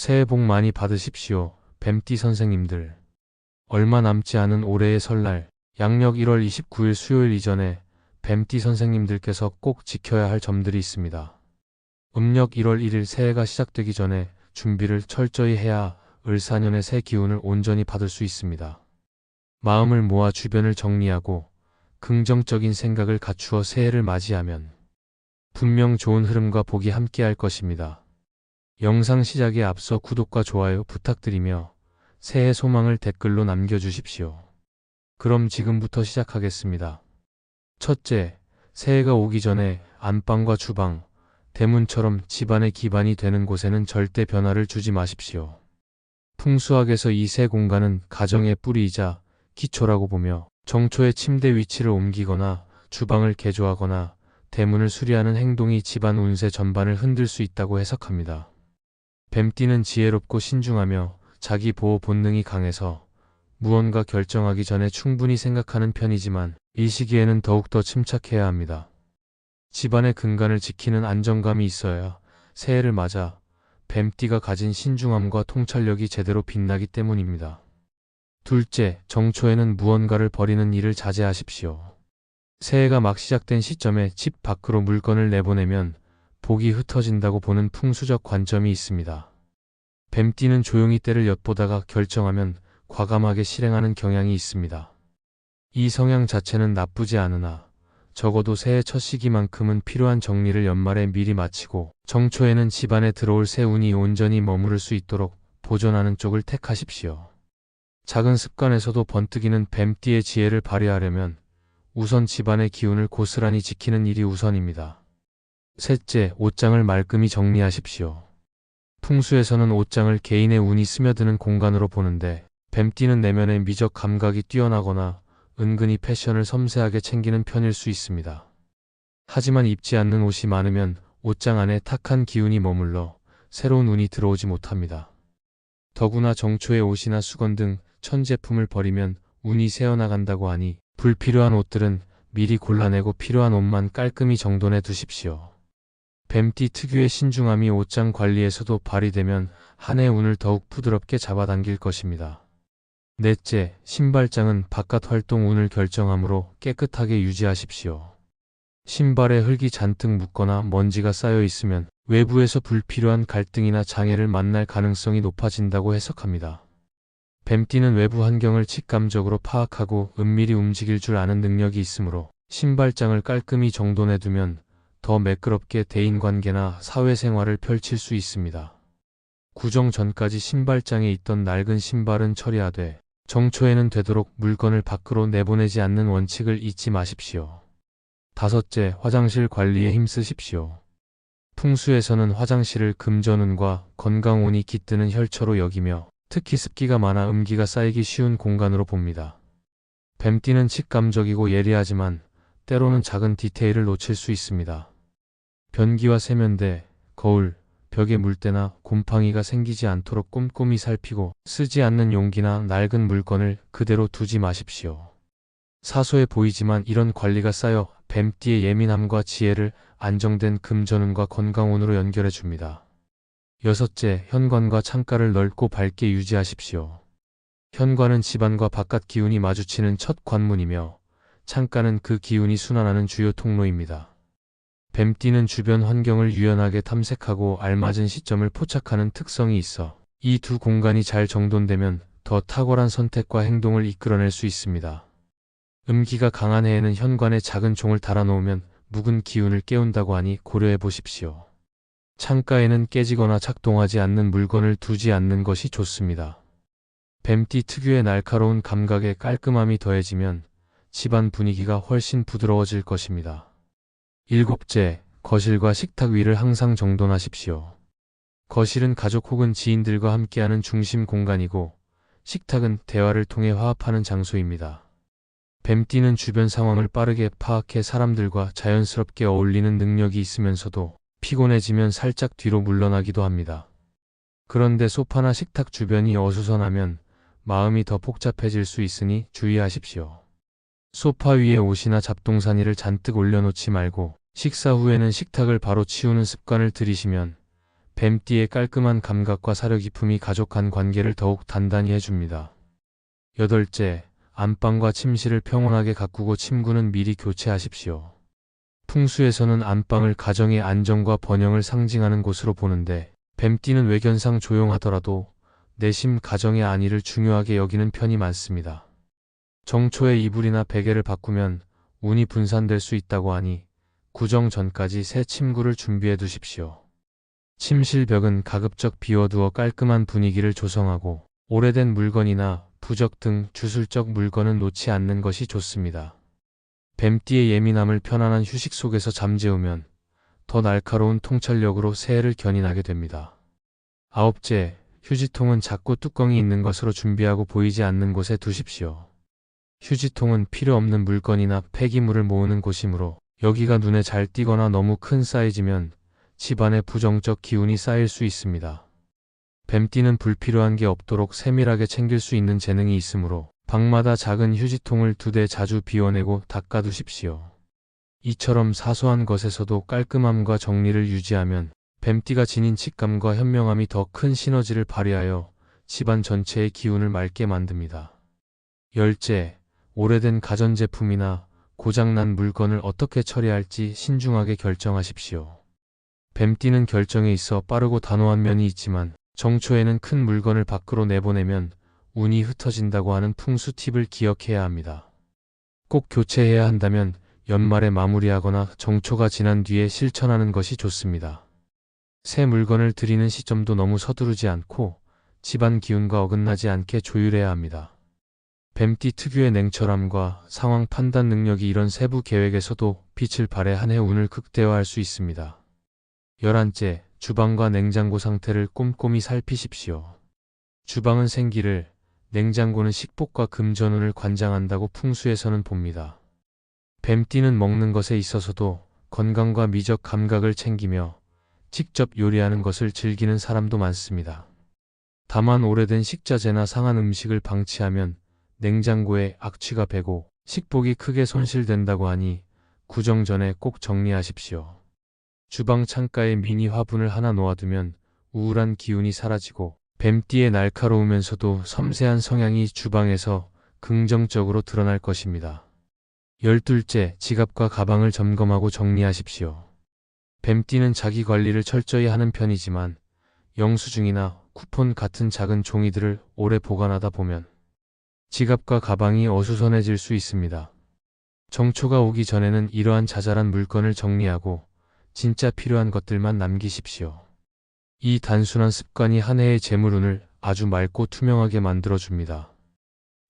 새해 복 많이 받으십시오, 뱀띠 선생님들. 얼마 남지 않은 올해의 설날, 양력 1월 29일 수요일 이전에 뱀띠 선생님들께서 꼭 지켜야 할 점들이 있습니다. 음력 1월 1일 새해가 시작되기 전에 준비를 철저히 해야 을사년의 새 기운을 온전히 받을 수 있습니다. 마음을 모아 주변을 정리하고 긍정적인 생각을 갖추어 새해를 맞이하면 분명 좋은 흐름과 복이 함께할 것입니다. 영상 시작에 앞서 구독과 좋아요 부탁드리며 새해 소망을 댓글로 남겨주십시오. 그럼 지금부터 시작하겠습니다. 첫째, 새해가 오기 전에 안방과 주방, 대문처럼 집안의 기반이 되는 곳에는 절대 변화를 주지 마십시오. 풍수학에서 이 세 공간은 가정의 뿌리이자 기초라고 보며 정초에 침대 위치를 옮기거나 주방을 개조하거나 대문을 수리하는 행동이 집안 운세 전반을 흔들 수 있다고 해석합니다. 뱀띠는 지혜롭고 신중하며 자기 보호 본능이 강해서 무언가 결정하기 전에 충분히 생각하는 편이지만 이 시기에는 더욱더 침착해야 합니다. 집안의 근간을 지키는 안정감이 있어야 새해를 맞아 뱀띠가 가진 신중함과 통찰력이 제대로 빛나기 때문입니다. 둘째, 정초에는 무언가를 버리는 일을 자제하십시오. 새해가 막 시작된 시점에 집 밖으로 물건을 내보내면 복이 흩어진다고 보는 풍수적 관점이 있습니다. 뱀띠는 조용히 때를 엿보다가 결정하면 과감하게 실행하는 경향이 있습니다. 이 성향 자체는 나쁘지 않으나 적어도 새해 첫 시기만큼은 필요한 정리를 연말에 미리 마치고 정초에는 집안에 들어올 새 운이 온전히 머무를 수 있도록 보존하는 쪽을 택하십시오. 작은 습관에서도 번뜩이는 뱀띠의 지혜를 발휘하려면 우선 집안의 기운을 고스란히 지키는 일이 우선입니다. 셋째, 옷장을 말끔히 정리하십시오. 풍수에서는 옷장을 개인의 운이 스며드는 공간으로 보는데 뱀띠는 내면의 미적 감각이 뛰어나거나 은근히 패션을 섬세하게 챙기는 편일 수 있습니다. 하지만 입지 않는 옷이 많으면 옷장 안에 탁한 기운이 머물러 새로운 운이 들어오지 못합니다. 더구나 정초에 옷이나 수건 등 천제품을 버리면 운이 새어나간다고 하니 불필요한 옷들은 미리 골라내고 필요한 옷만 깔끔히 정돈해 두십시오. 뱀띠 특유의 신중함이 옷장 관리에서도 발휘되면 한 해 운을 더욱 부드럽게 잡아당길 것입니다. 넷째, 신발장은 바깥 활동 운을 결정하므로 깨끗하게 유지하십시오. 신발에 흙이 잔뜩 묻거나 먼지가 쌓여 있으면 외부에서 불필요한 갈등이나 장애를 만날 가능성이 높아진다고 해석합니다. 뱀띠는 외부 환경을 직감적으로 파악하고 은밀히 움직일 줄 아는 능력이 있으므로 신발장을 깔끔히 정돈해두면 더 매끄럽게 대인관계나 사회생활을 펼칠 수 있습니다. 구정 전까지 신발장에 있던 낡은 신발은 처리하되 정초에는 되도록 물건을 밖으로 내보내지 않는 원칙을 잊지 마십시오. 다섯째, 화장실 관리에 힘쓰십시오. 풍수에서는 화장실을 금전운과 건강운이 깃드는 혈처로 여기며 특히 습기가 많아 음기가 쌓이기 쉬운 공간으로 봅니다. 뱀띠는 직감적이고 예리하지만 때로는 작은 디테일을 놓칠 수 있습니다. 변기와 세면대, 거울, 벽에 물때나 곰팡이가 생기지 않도록 꼼꼼히 살피고 쓰지 않는 용기나 낡은 물건을 그대로 두지 마십시오. 사소해 보이지만 이런 관리가 쌓여 뱀띠의 예민함과 지혜를 안정된 금전운과 건강운으로 연결해 줍니다. 여섯째, 현관과 창가를 넓고 밝게 유지하십시오. 현관은 집안과 바깥 기운이 마주치는 첫 관문이며 창가는 그 기운이 순환하는 주요 통로입니다. 뱀띠는 주변 환경을 유연하게 탐색하고 알맞은 시점을 포착하는 특성이 있어 이 두 공간이 잘 정돈되면 더 탁월한 선택과 행동을 이끌어낼 수 있습니다. 음기가 강한 해에는 현관에 작은 종을 달아놓으면 묵은 기운을 깨운다고 하니 고려해 보십시오. 창가에는 깨지거나 작동하지 않는 물건을 두지 않는 것이 좋습니다. 뱀띠 특유의 날카로운 감각에 깔끔함이 더해지면 집안 분위기가 훨씬 부드러워질 것입니다. 일곱째, 거실과 식탁 위를 항상 정돈하십시오. 거실은 가족 혹은 지인들과 함께하는 중심 공간이고 식탁은 대화를 통해 화합하는 장소입니다. 뱀띠는 주변 상황을 빠르게 파악해 사람들과 자연스럽게 어울리는 능력이 있으면서도 피곤해지면 살짝 뒤로 물러나기도 합니다. 그런데 소파나 식탁 주변이 어수선하면 마음이 더 복잡해질 수 있으니 주의하십시오. 소파 위에 옷이나 잡동사니를 잔뜩 올려놓지 말고 식사 후에는 식탁을 바로 치우는 습관을 들이시면 뱀띠의 깔끔한 감각과 사려 깊음이 가족 간 관계를 더욱 단단히 해줍니다. 여덟째, 안방과 침실을 평온하게 가꾸고 침구는 미리 교체하십시오. 풍수에서는 안방을 가정의 안정과 번영을 상징하는 곳으로 보는데 뱀띠는 외견상 조용하더라도 내심 가정의 안위를 중요하게 여기는 편이 많습니다. 정초에 이불이나 베개를 바꾸면 운이 분산될 수 있다고 하니 구정 전까지 새 침구를 준비해 두십시오. 침실 벽은 가급적 비워두어 깔끔한 분위기를 조성하고 오래된 물건이나 부적 등 주술적 물건은 놓지 않는 것이 좋습니다. 뱀띠의 예민함을 편안한 휴식 속에서 잠재우면 더 날카로운 통찰력으로 새해를 견인하게 됩니다. 아홉째, 휴지통은 작고 뚜껑이 있는 것으로 준비하고 보이지 않는 곳에 두십시오. 휴지통은 필요 없는 물건이나 폐기물을 모으는 곳이므로 여기가 눈에 잘 띄거나 너무 큰 사이즈면 집안에 부정적 기운이 쌓일 수 있습니다. 뱀띠는 불필요한 게 없도록 세밀하게 챙길 수 있는 재능이 있으므로 방마다 작은 휴지통을 2대 자주 비워내고 닦아두십시오. 이처럼 사소한 것에서도 깔끔함과 정리를 유지하면 뱀띠가 지닌 직감과 현명함이 더 큰 시너지를 발휘하여 집안 전체의 기운을 맑게 만듭니다. 열째, 오래된 가전제품이나 고장난 물건을 어떻게 처리할지 신중하게 결정하십시오. 뱀띠는 결정에 있어 빠르고 단호한 면이 있지만 정초에는 큰 물건을 밖으로 내보내면 운이 흩어진다고 하는 풍수 팁을 기억해야 합니다. 꼭 교체해야 한다면 연말에 마무리하거나 정초가 지난 뒤에 실천하는 것이 좋습니다. 새 물건을 들이는 시점도 너무 서두르지 않고 집안 기운과 어긋나지 않게 조율해야 합니다. 뱀띠 특유의 냉철함과 상황 판단 능력이 이런 세부 계획에서도 빛을 발해 한 해 운을 극대화할 수 있습니다. 11째, 주방과 냉장고 상태를 꼼꼼히 살피십시오. 주방은 생기를, 냉장고는 식복과 금전운을 관장한다고 풍수에서는 봅니다. 뱀띠는 먹는 것에 있어서도 건강과 미적 감각을 챙기며 직접 요리하는 것을 즐기는 사람도 많습니다. 다만 오래된 식자재나 상한 음식을 방치하면 냉장고에 악취가 배고 식복이 크게 손실된다고 하니 구정 전에 꼭 정리하십시오. 주방 창가에 미니 화분을 하나 놓아두면 우울한 기운이 사라지고 뱀띠의 날카로우면서도 섬세한 성향이 주방에서 긍정적으로 드러날 것입니다. 12째, 지갑과 가방을 점검하고 정리하십시오. 뱀띠는 자기 관리를 철저히 하는 편이지만 영수증이나 쿠폰 같은 작은 종이들을 오래 보관하다 보면 지갑과 가방이 어수선해질 수 있습니다. 정초가 오기 전에는 이러한 자잘한 물건을 정리하고 진짜 필요한 것들만 남기십시오. 이 단순한 습관이 한 해의 재물운을 아주 맑고 투명하게 만들어줍니다.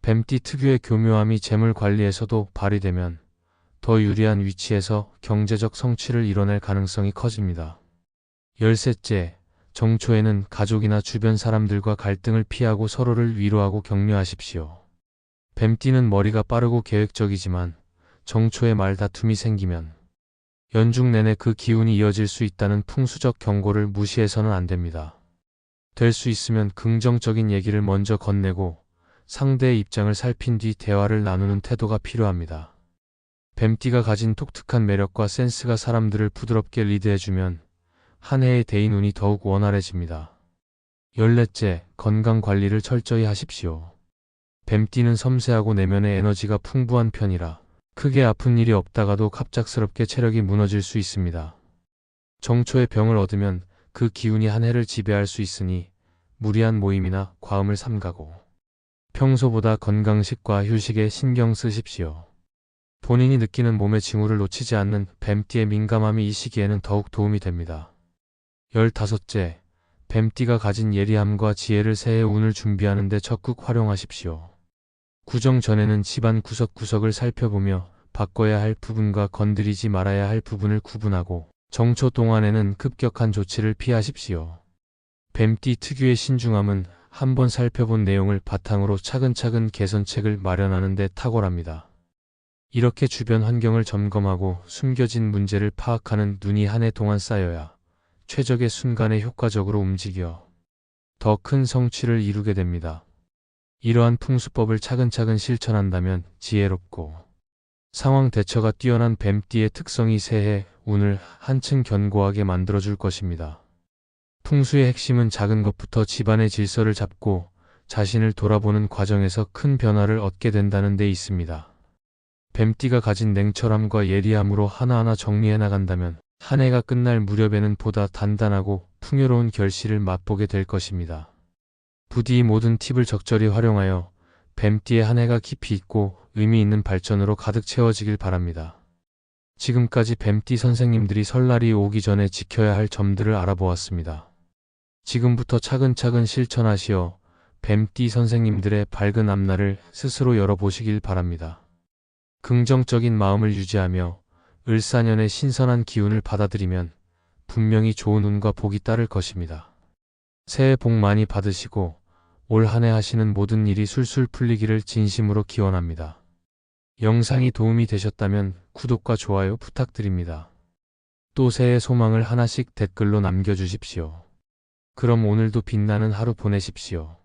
뱀띠 특유의 교묘함이 재물 관리에서도 발휘되면 더 유리한 위치에서 경제적 성취를 이뤄낼 가능성이 커집니다. 13째, 정초에는 가족이나 주변 사람들과 갈등을 피하고 서로를 위로하고 격려하십시오. 뱀띠는 머리가 빠르고 계획적이지만 정초에 말다툼이 생기면 연중 내내 그 기운이 이어질 수 있다는 풍수적 경고를 무시해서는 안 됩니다. 될 수 있으면 긍정적인 얘기를 먼저 건네고 상대의 입장을 살핀 뒤 대화를 나누는 태도가 필요합니다. 뱀띠가 가진 독특한 매력과 센스가 사람들을 부드럽게 리드해주면 한 해의 대인 운이 더욱 원활해집니다. 14째, 건강 관리를 철저히 하십시오. 뱀띠는 섬세하고 내면의 에너지가 풍부한 편이라 크게 아픈 일이 없다가도 갑작스럽게 체력이 무너질 수 있습니다. 정초에 병을 얻으면 그 기운이 한 해를 지배할 수 있으니 무리한 모임이나 과음을 삼가고 평소보다 건강식과 휴식에 신경 쓰십시오. 본인이 느끼는 몸의 징후를 놓치지 않는 뱀띠의 민감함이 이 시기에는 더욱 도움이 됩니다. 15째, 뱀띠가 가진 예리함과 지혜를 새해 운을 준비하는 데 적극 활용하십시오. 구정 전에는 집안 구석구석을 살펴보며 바꿔야 할 부분과 건드리지 말아야 할 부분을 구분하고 정초 동안에는 급격한 조치를 피하십시오. 뱀띠 특유의 신중함은 한번 살펴본 내용을 바탕으로 차근차근 개선책을 마련하는 데 탁월합니다. 이렇게 주변 환경을 점검하고 숨겨진 문제를 파악하는 눈이 한 해 동안 쌓여야 최적의 순간에 효과적으로 움직여 더 큰 성취를 이루게 됩니다. 이러한 풍수법을 차근차근 실천한다면 지혜롭고 상황 대처가 뛰어난 뱀띠의 특성이 새해 운을 한층 견고하게 만들어줄 것입니다. 풍수의 핵심은 작은 것부터 집안의 질서를 잡고 자신을 돌아보는 과정에서 큰 변화를 얻게 된다는 데 있습니다. 뱀띠가 가진 냉철함과 예리함으로 하나하나 정리해 나간다면 한 해가 끝날 무렵에는 보다 단단하고 풍요로운 결실을 맛보게 될 것입니다. 부디 이 모든 팁을 적절히 활용하여 뱀띠의 한 해가 깊이 있고 의미 있는 발전으로 가득 채워지길 바랍니다. 지금까지 뱀띠 선생님들이 설날이 오기 전에 지켜야 할 점들을 알아보았습니다. 지금부터 차근차근 실천하시어 뱀띠 선생님들의 밝은 앞날을 스스로 열어보시길 바랍니다. 긍정적인 마음을 유지하며 을사년의 신선한 기운을 받아들이면 분명히 좋은 운과 복이 따를 것입니다. 새해 복 많이 받으시고 올 한 해 하시는 모든 일이 술술 풀리기를 진심으로 기원합니다. 영상이 도움이 되셨다면 구독과 좋아요 부탁드립니다. 또 새해 소망을 하나씩 댓글로 남겨주십시오. 그럼 오늘도 빛나는 하루 보내십시오.